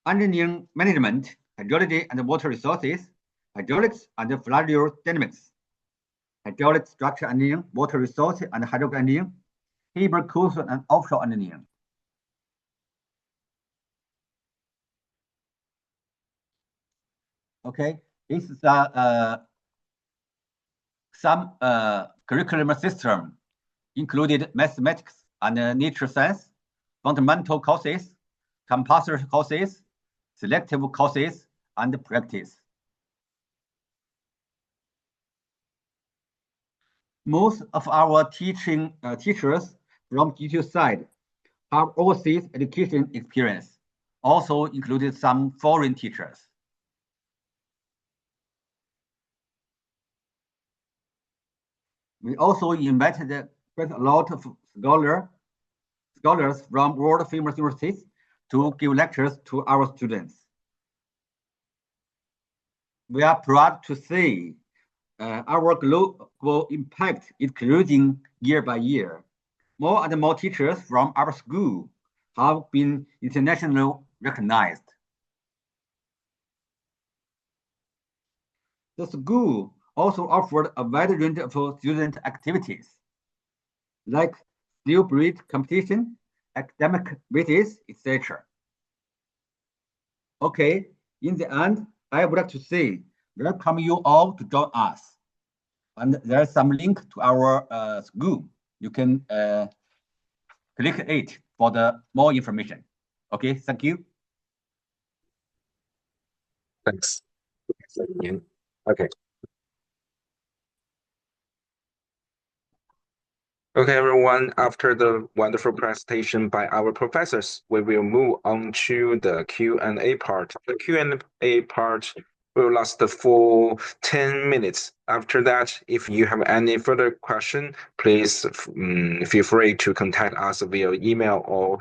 engineering management, hydrology and water resources, hydraulics and fluid dynamics, hydraulic structure engineering, water resources and hydraulic engineering, cable coastal and offshore engineering. Okay, this is some curriculum system included mathematics and nature science, fundamental courses, compulsory courses, selective courses, and practice. Most of our teachers from GTU side have overseas education experience, also included some foreign teachers. We also invited quite a lot of scholars from world famous universities to give lectures to our students. We are proud to say our global impact is increasing year by year. More and more teachers from our school have been internationally recognized. The school also offered a wide range of student activities, like steel bridge competition, academic quizzes, etc. Okay, in the end, I would like to say, welcome you all to join us. And there's some link to our school. You can click it for the more information. Okay, thank you. Thanks. Okay. Okay, everyone, after the wonderful presentation by our professors, we will move on to the Q&A part. The Q&A part will last for 10 minutes. After that, if you have any further question, please feel free to contact us via email or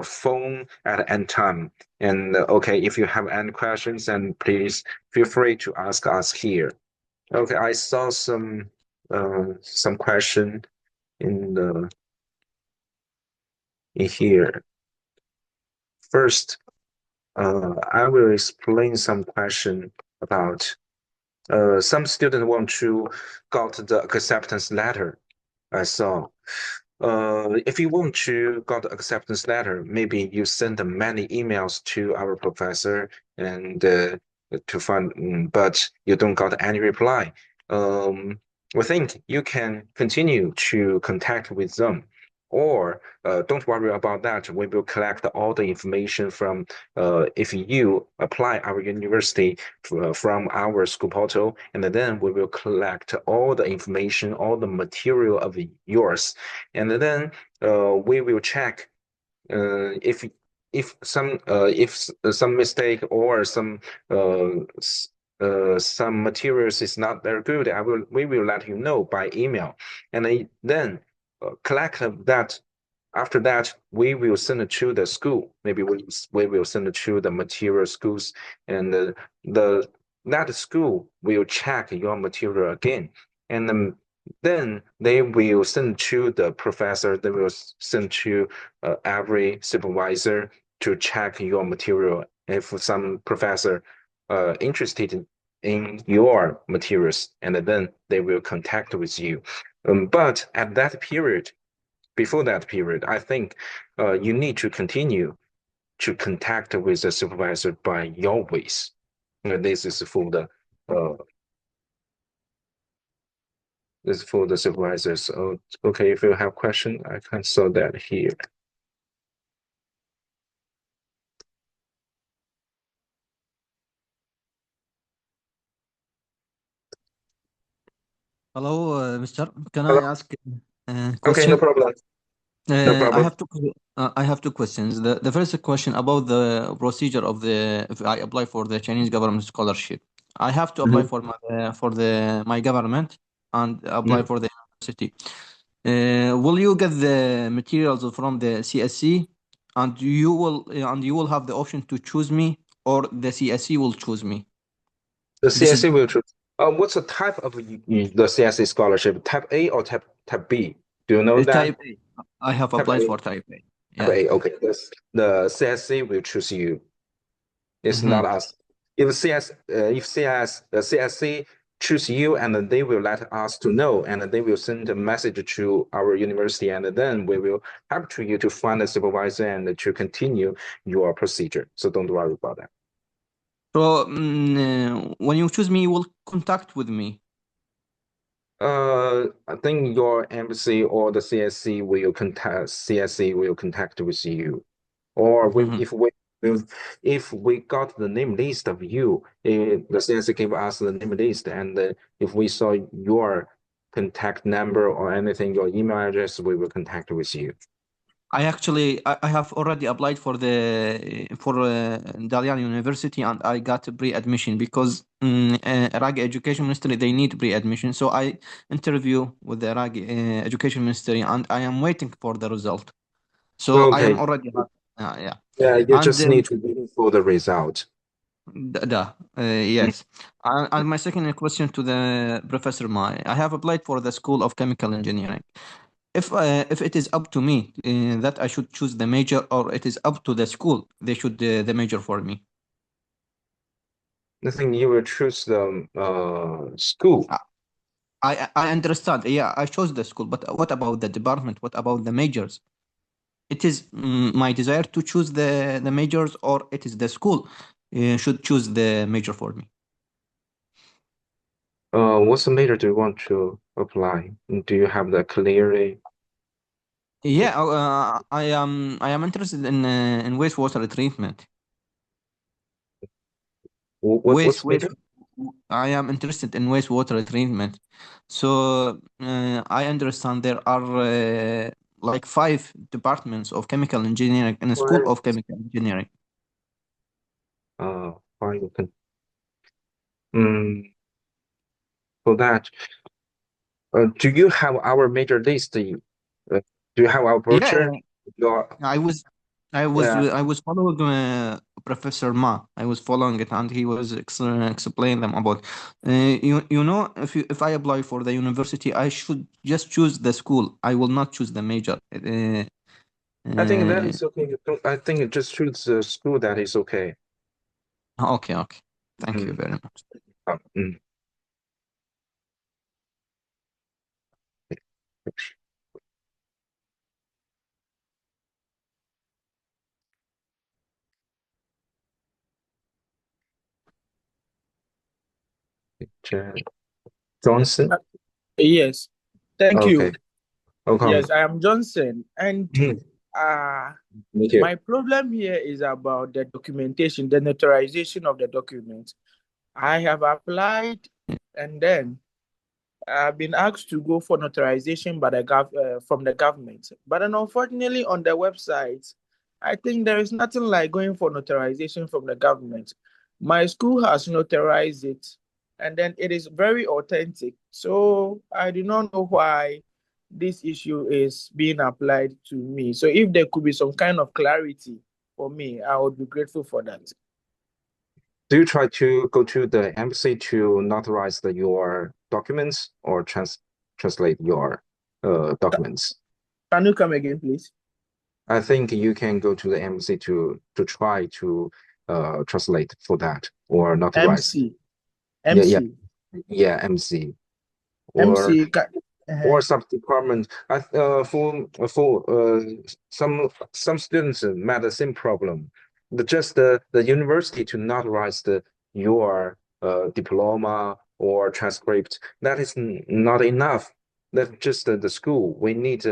phone at any time. And okay, if you have any questions, then please feel free to ask us here. Okay, I saw some question in here. First, I will explain some question about some students want to got the acceptance letter. I saw. If you want to got the acceptance letter, maybe you send many emails to our professor and to find, but you don't got any reply. I think you can continue to contact with them, or don't worry about that. We will collect all the information from if you apply our university from our school portal, and then we will collect all the information, all the material of yours, and then we will check if some mistake or some materials is not very good, we will let you know by email, and then collect that. After that, we will send it to the school. Maybe we will send it to the material schools, and that school will check your material again. And Then they will send to the professor, they will send to every supervisor to check your material. If some professor interested in your materials, and then they will contact with you. But at that period, before that period, I think you need to continue to contact with the supervisor by your ways. This is for the uh, supervisors. Oh, okay, if you have question, I can solve that here. Hello, Mr. Can I Hello? ask a Okay, no question? problem. No I problem. have I have two questions. The first question about the procedure of the if I apply for the Chinese government scholarship. I have to apply Mhm, for my government and apply mhm. for the university. Will you get the materials from the CSC, and you will have the option to choose me, or the CSC will choose me? The This is CSC will choose. What's the type of the CSC scholarship? Type A or type B? Do you know that? type A. I have Type applied A. for type A. Type Yeah. A. Okay. The CSC will choose you. It's Mm-hmm. not us. If CSC choose you, and then they will let us to know, and they will send a message to our university, and then we will help to you to find a supervisor and to continue your procedure. So don't worry about that. So when you choose me, you will contact with me. I think your embassy or the CSC will contact with you, or Mhm. if we got the name list of you, the CSC gave us the name list, and if we saw your contact number or anything, your email address, we will contact with you. I have already applied for the for Dalian University, and I got pre-admission because Iraqi Education Ministry they need pre-admission. So I interview with the Iraqi Education Ministry, and I am waiting for the result. So I am Okay, already yeah. yeah, you And just need to wait for the result. yes. And my second question to the Professor Mai, I have applied for the School of Chemical Engineering. If it is up to me that I should choose the major, or it is up to the school, they should the major for me. I think you will choose the school. I I understand. Yeah, I chose the school, but what about the department? What about the majors? It is my desire to choose the majors, or it is the school should choose the major for me. What's the major do you want to apply? Do you have that clearly? Yeah, I am interested in wastewater treatment. What's Waste, the major? waste. I am interested in wastewater treatment. So I understand there are like five departments of chemical engineering in a school Or of chemical engineering. fine, you can. Mm, for that, do you have our major list? Do you have our Yeah, brochure? Your I was, yeah. I was following Professor Ma. I was following it, and he was explaining them about. You know, if I apply for the university, I should just choose the school. I will not choose the major. I think that Uh, is okay. I think it just choose the school that is okay. okay, okay. Thank you Mm. very much. Mm. Johnson. Uh, Yes, thank Okay. you. Welcome. Yes, I am Johnson, and Mm. uh, Me too. my problem here is about the documentation, the notarization of the documents. I have applied, and then I've been asked to go for notarization by from the government. But then unfortunately, on the website, I think there is nothing like going for notarization from the government. My school has notarized it, and then it is very authentic. So I do not know why this issue is being applied to me. So if there could be some kind of clarity for me, I would be grateful for that. Do you try to go to the embassy to notarize your documents or trans? translate your documents. Can you come again, please? I think you can go to the embassy to try to translate for that or notarize. MC. Yeah, yeah, MC. yeah, MC or MC. or some department. For some students met the same problem. Just the university to notarize your diploma or transcript. That is not enough. That's just the school. We need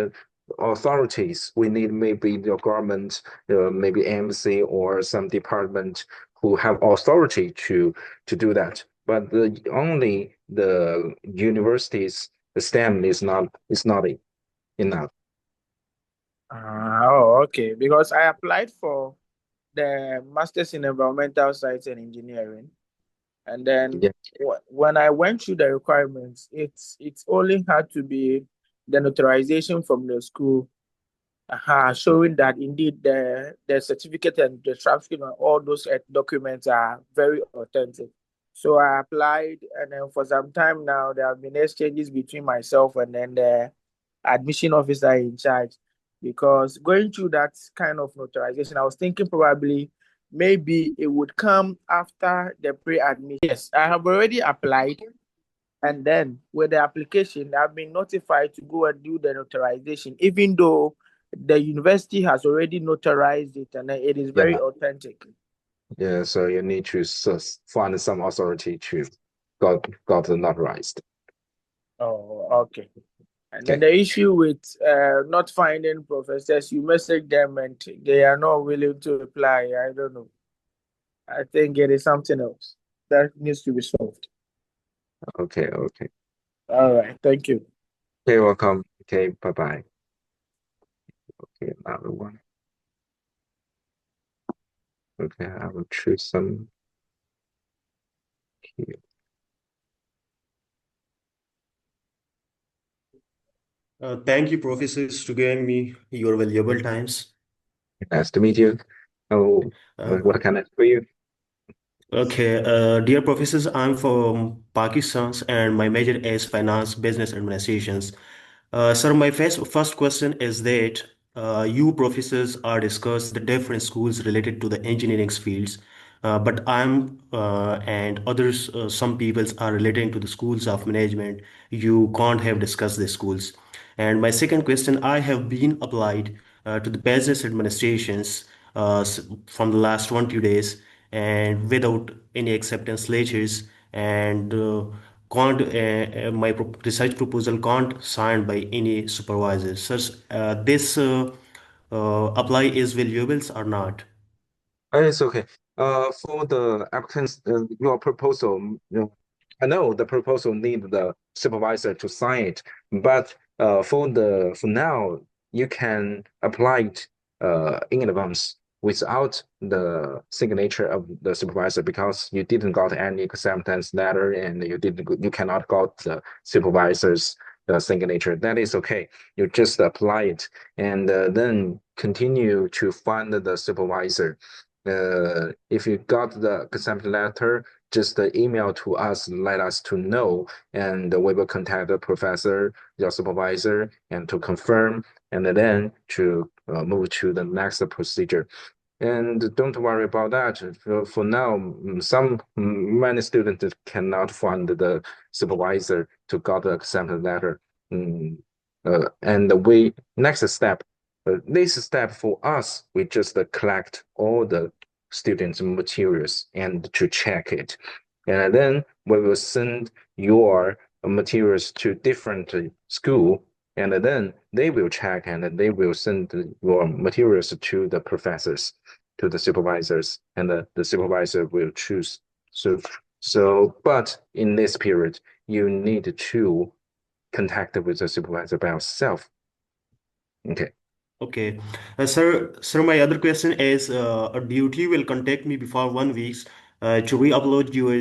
authorities. We need maybe the government, maybe embassy or some department who have authority to do that. But only the universities the STEM is not enough. Oh, okay. Because I applied for the Masters in Environmental Science and Engineering, and then Yeah, when I went through the requirements, it's only had to be the notarization from the school, showing that indeed the certificate and the transcript and all those documents are very authentic. So I applied, and then for some time now, there have been exchanges between myself and then the admission officer in charge. Because going through that kind of notarization, I was thinking probably maybe it would come after the pre-admission. Yes, I have already applied, and then with the application, I've been notified to go and do the notarization, even though the university has already notarized it and it is very yeah, authentic. yeah. So you need to find some authority to got notarized. Oh, okay. And then Okay. the issue with not finding professors, you message them and they are not willing to reply. I don't know. I think it is something else that needs to be solved. Okay. Okay. All right. Thank you. Okay. Welcome. Okay. Bye bye. Okay. Another one. Okay. I will choose some here. Thank you, professors, to giving me your valuable times. Nice to meet you. Oh, Uh, what can I do for you? okay, dear professors, I'm from Pakistan and my major is finance, business administrations. Sir, my first question is that you professors are discussed the different schools related to the engineering fields, but I'm and others, some peoples are relating to the schools of management. You can't have discussed the schools. And my second question, I have been applied to the business administrations from the last 20 days and without any acceptance letters and can't my research proposal can't signed by any supervisor. Such this apply is valuable or not? It's okay. For the applicants, your proposal, I know the proposal need the supervisor to sign it, but for now, you can apply it in advance without the signature of the supervisor because you didn't got any acceptance letter and you cannot got the supervisor's signature. That is okay. You just apply it and then continue to find the supervisor. If you got the consent letter, just email to us, let us to know, and we will contact the professor, your supervisor, and to confirm, and then to move to the next procedure. And don't worry about that. For now, many students cannot find the supervisor to got the acceptance letter. Mm, and we next step, this step for us, we just collect all the students' materials and to check it, and then we will send your materials to different school, and then they will check and they will send your materials to the professors, to the supervisors, and the supervisor will choose. But in this period, you need to contact with the supervisor by yourself. Okay. Okay, sir, my other question is, a duty will contact me before 1 week to re-upload your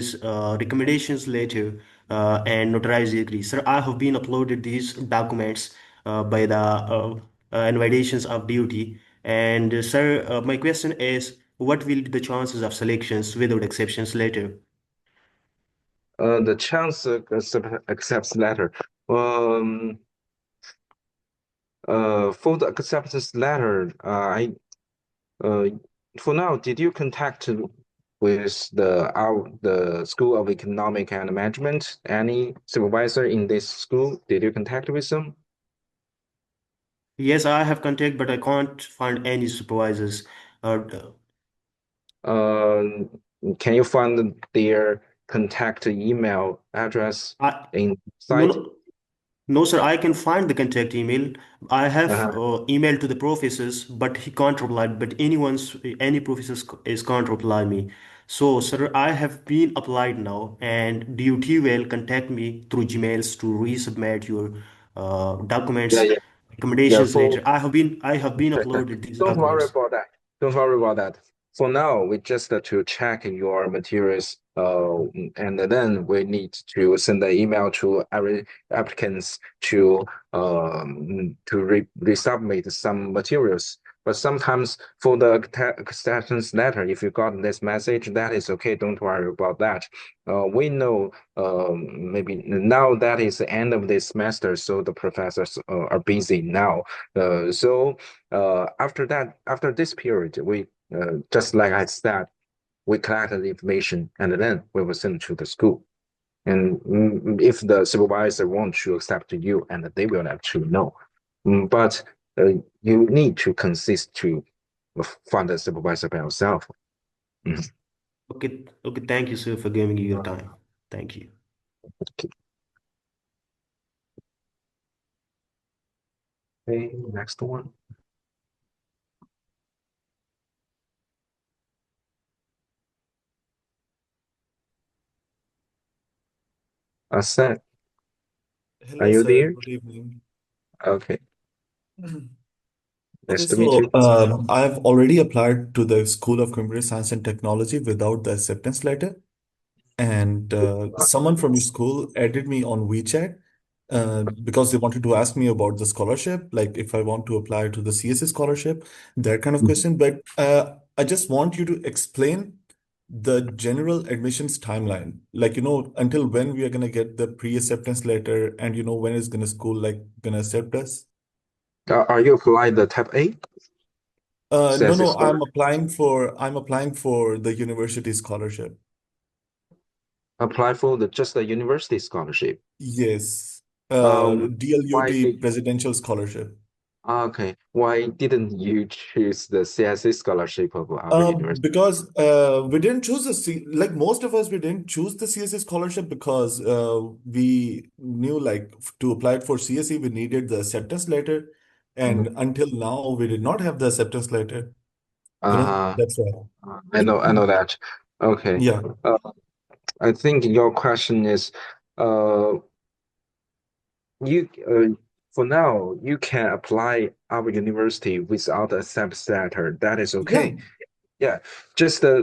recommendations later and notarize the agree. Sir, I have been uploaded these documents by the invitations of duty. And sir, my question is, what will be the chances of selections without exceptions later? The chance accepts letter. Um, for the acceptance letter, uh, for now, did you contact with the School of Economic and Management? Any supervisor in this school? Did you contact with them? Yes, I have contact, but I can't find any supervisors. Uh, Um, can you find their contact email address I in no, site? no, no, sir. I can find the contact email. I have Uh-huh. emailed to the professors, but he can't reply. But any professors is can't reply me. So, sir, I have been applied now, and DUT will contact me through Gmails to resubmit your Yeah, documents, yeah, yeah. recommendations For later. I have been uploaded these Don't worry documents. about that. Don't worry about that. For now, we just to check your materials, and then we need to send an email to every applicants to resubmit some materials. But sometimes for the acceptance letter, if you got this message, that is okay. Don't worry about that. We know maybe now that is the end of this semester, so the professors are busy now. So after that, after this period, we just like I said, we collected the information and then we will send to the school. And if the supervisor wants to accept you, and they will let you know. But you need to consist to find the supervisor by yourself. Mhm. Okay, okay. Thank you, sir, for giving you your time. Thank you. Okay, next one. Asad, are Hello, you sir. there? Good evening. Okay, Okay, nice to meet you. I've already applied to the School of Computer Science and Technology without the acceptance letter, and someone from your school added me on WeChat because they wanted to ask me about the scholarship, like if I want to apply to the CSA scholarship, that kind of question. But I just want you to explain the general admissions timeline, like until when we are gonna get the pre-acceptance letter, and when is gonna school like gonna accept us. Are you applying the type A? No, Says no, it's for I'm applying for the university scholarship. apply for the just the university scholarship. Yes. Why DLUT did presidential scholarship. okay? Why didn't you choose the CSA scholarship of our university? Because we didn't choose the like most of us, we didn't choose the CSE scholarship because we knew like to apply for CSE we needed the acceptance letter, and Mhm. until now we did not have the acceptance letter. Uh-huh. That's why. I know that. Okay. Yeah. Uh, I think your question is, uh, you for now you can apply our university without a acceptance letter. That is Yeah. okay. Yeah, just uh,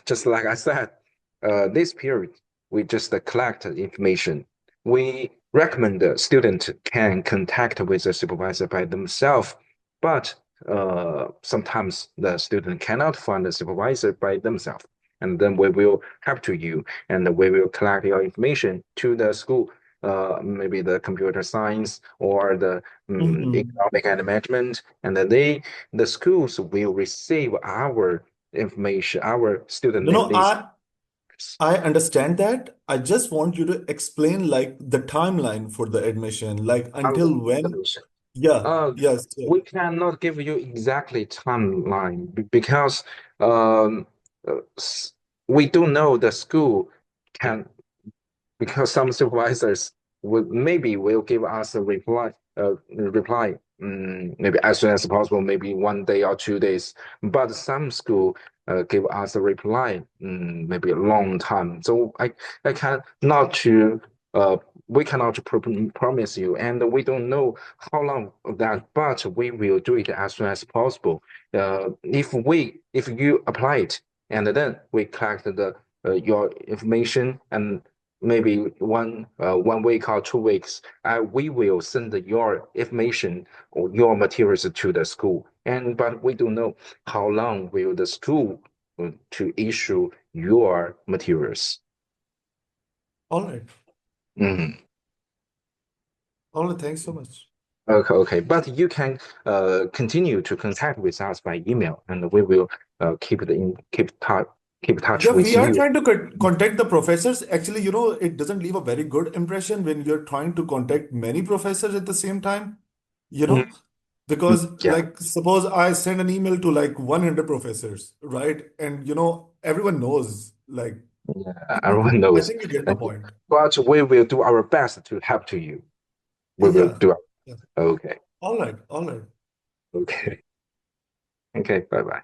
just like I said, this period we just collect information. We recommend the student can contact with the supervisor by themselves, but sometimes the student cannot find the supervisor by themselves, and then we will help to you, and we will collect your information to the school. Maybe the computer science or the Mhm. economic and management, and then the schools will receive our information, our student No, name no, list. I understand that. I just want you to explain like the timeline for the admission, like Our until when. information. Yeah, Uh, yes. we cannot give you exactly timeline because um, we do know the school can because some supervisors will give us a reply maybe as soon as possible, maybe 1 day or 2 days. But some school give us a reply maybe a long time. So I can not to we cannot promise you, and we don't know how long that, but we will do it as soon as possible. If you apply it, and then we collect the your information, and maybe 1 week or 2 weeks, we will send your information or your materials to the school. And but we don't know how long will the school to issue your materials. All right. Mhm. All right, thanks so much. Okay. But you can continue to contact with us by email, and we will keep touch Yeah, with we are you. trying to contact the professors. Actually, it doesn't leave a very good impression when you're trying to contact many professors at the same time, you Mhm. know, because Yeah, like suppose I send an email to like 100 professors, right? And everyone knows, like, yeah, everyone I knows. think you get the point. But we will do our best to help to you. We will Yeah. do Yeah. okay. All right. All right. Okay. Okay, bye bye.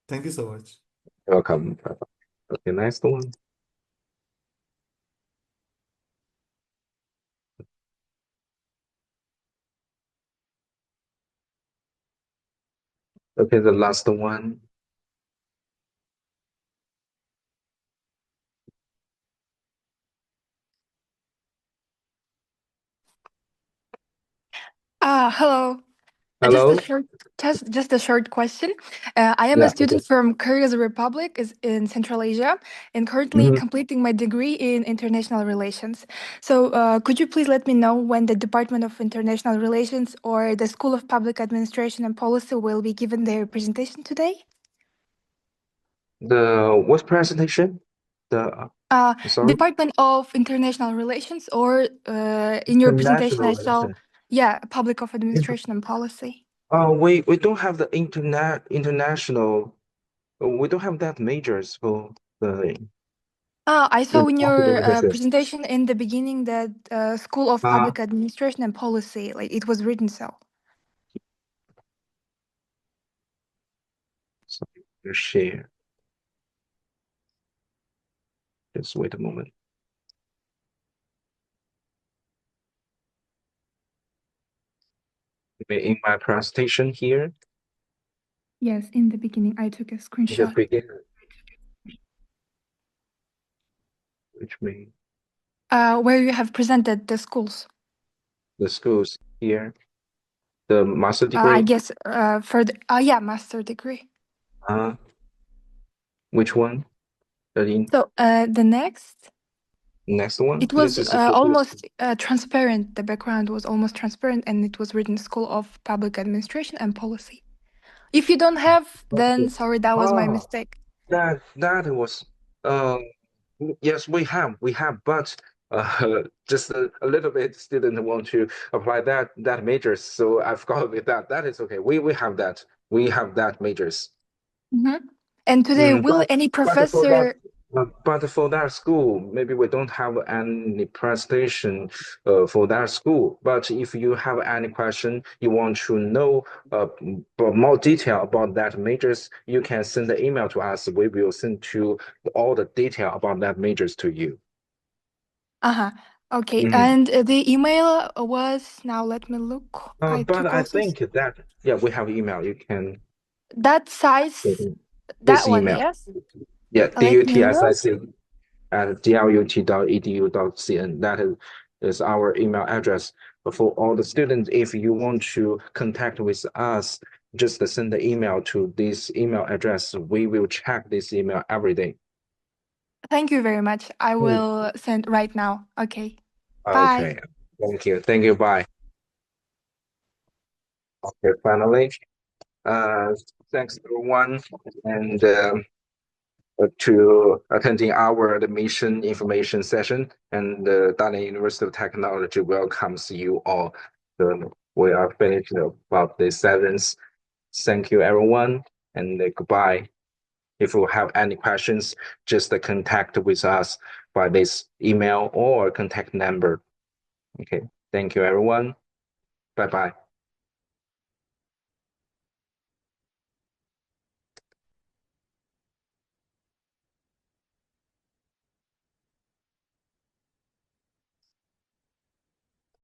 Thank you so much. Welcome. Bye bye. Okay, next one. Okay, the last one. Hello. Just a Hello? short, just a short question. I am a Yeah, okay. student from Kyrgyz Republic is in Central Asia and currently Mhm. completing my degree in international relations. So, could you please let me know when the Department of International Relations or the School of Public Administration and Policy will be given their presentation today? The what presentation? The sorry? Department of International Relations or in your presentation International I saw, relation. yeah, Public of Administration and Policy. We don't have the international. We don't have that majors for the I saw in international your relations. presentation in the beginning that School of Uh, Public Administration and Policy, like it was written so. sorry, share. Just wait a moment. In my presentation here, Yes, in the beginning I took a in the screenshot. beginning, which means Where you have presented the schools. the schools here, the master I degree. guess for the yeah, master degree. Uh, which one? So the Next one. it This was is for this. almost transparent. The background was almost transparent, and it was written School of Public Administration and Policy. If you don't have, then sorry, that was my Ah, mistake. that was uh yes, we have, but just a little bit student want to apply that majors, so I've got with that. That is okay. We have that. We have that majors. Hmm. And today, Mm, will any but for that, professor but for that school, maybe we don't have any presentation for that school. But if you have any question, you want to know more detail about that majors, you can send the email to us. We will send to all the detail about that majors to you. Uh-huh. Okay. Mhm. And the email was, now let me look. I But took I also think that yeah, we have email. You can that size, this that one, email. yes? Yeah, Let me look. dutSIC@dlut.edu.cn. That is our email address for all the students. If you want to contact with us, just send the email to this email address. We will check this email every day. Thank you very much. I Mm. will send right now. Okay. Bye. Okay. Thank you. Thank you. Bye. Okay. Finally, uh, thanks everyone, and to attending our admission information session, and the Dalian University of Technology welcomes you all. We are finished about the seventh. Thank you, everyone, and goodbye. If you have any questions, just contact with us by this email or contact number. Okay, thank you, everyone. Bye bye.